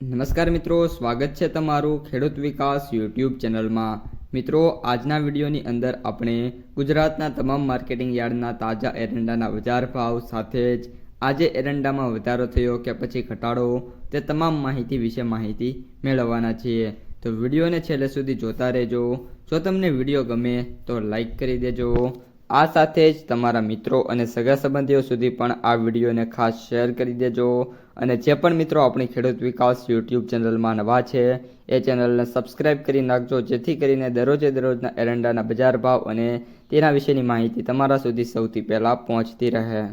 નમસ્કાર મિત્રો, સ્વાગત છે તમારું ખેડૂત વિકાસ યુટ્યુબ ચેનલમાં। મિત્રો, આજના વિડીયોની અંદર આપણે ગુજરાતના તમામ માર્કેટિંગ યાર્ડના તાજા એરંડાના બજાર ભાવ સાથે જ આજે એરંડામાં વધારો થયો કે પછી ઘટાડો તે તમામ માહિતી વિશે માહિતી મેળવવાના છીએ। તો વિડીયોને છેલ્લે સુધી જોતા રહેજો। જો તમને વિડીયો ગમે તો લાઈક કરી દેજો। આ સાથે જ તમારા મિત્રો અને સગા સંબંધીઓ સુધી પણ આ વિડીયોને ખાસ શેર કરી દેજો। અને જે પણ મિત્રો આપણી ખેડૂત વિકાસ યુટ્યુબ ચેનલમાં નવા છે એ ચેનલને સબસ્ક્રાઈબ કરી નાખજો, જેથી કરીને દરરોજના એરંડાના બજાર ભાવ અને તેના વિશેની માહિતી તમારા સુધી સૌથી પહેલાં પહોંચતી રહે।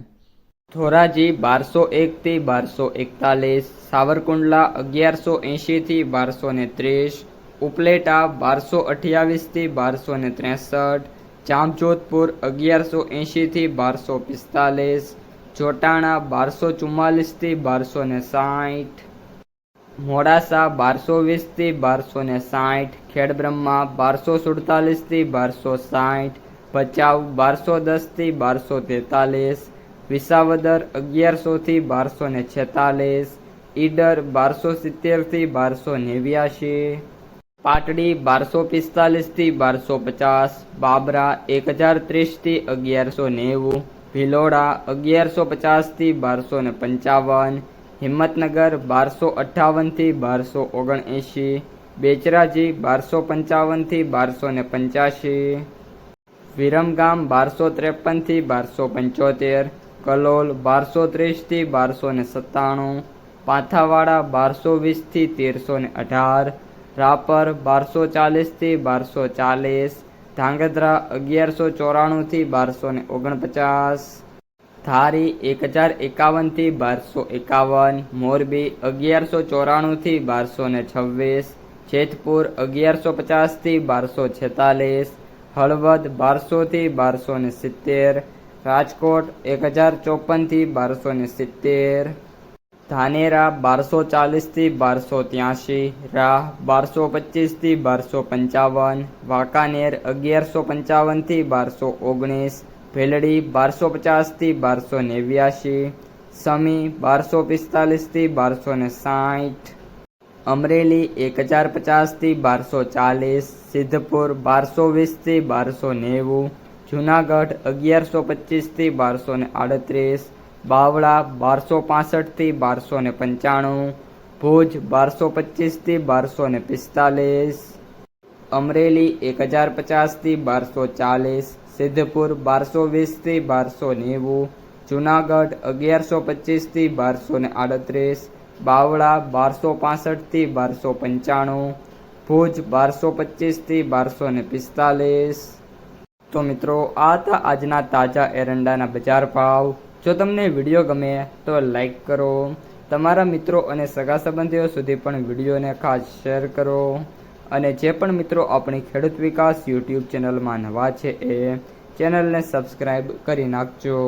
ધોરાજી 1201 થી 1241, સાવરકુંડલા 1180 થી 1230, ઉપલેટા 1228 થી 1263, જામજોધપુર 1180 થી 1245, જોટાણા 1244 થી 1260, મોડાસા 1220 થી 1260, ખેડબ્રહ્મા 1247 થી 1260, ભચાઉ 1210 થી 1243, વિસાવદર 1100 થી 1246, ઈડર 1270 થી 1289, પાટડી 1245 થી 1250, બાબરા 1030 થી 1190, ભિલોડા 1150 થી 1255, હિંમતનગર 1258 થી 1279, બેચરાજી 1255 થી 1285, વિરમગામ 1253 થી 1275, કલોલ 1230 થી 1297, પાથાવાડા 1220 થી 1318, રાપર 1240 થી 1240, ધાંગધ્રા 1194 થી 1249, ધારી 1051 થી 1251, મોરબી 1194 થી 1226, જેતપુર 1150 થી 1246, હળવદ 1200 થી 1270, રાજકોટ 1054 થી 1270, ધાનેરા 1240 થી 1283, રાહ 1225 થી 1255, વાંકાનેર 1155 થી 1219, ભેલડી 1250 થી 1289, સમી 1245 થી 1260, અમરેલી 1050 થી 1240, સિદ્ધપુર 1220 થી 1290, જૂનાગઢ 1125 થી 1238, બાવળા 1265 થી 1295, ભુજ 1225 થી 1245, અમરેલી 1050 થી 1240, સિદ્ધપુર 1220 થી 1290, જૂનાગઢ 1125 થી 1238, બાવળા 1265 થી 1295, ભુજ 1225 થી 1245। તો મિત્રો, આ હતા આજના તાજા એરંડાના બજાર ભાવ। જો તમને વિડીયો ગમે તો લાઈક કરો, તમારા મિત્રો અને સગા સંબંધીઓ સુધી પણ વિડીયોને ખાસ શેર કરો। અને જે પણ મિત્રો આપણી ખેડૂત વિકાસ યુટ્યુબ ચેનલમાં નવા છે એ ચેનલને સબસ્ક્રાઈબ કરી નાખજો।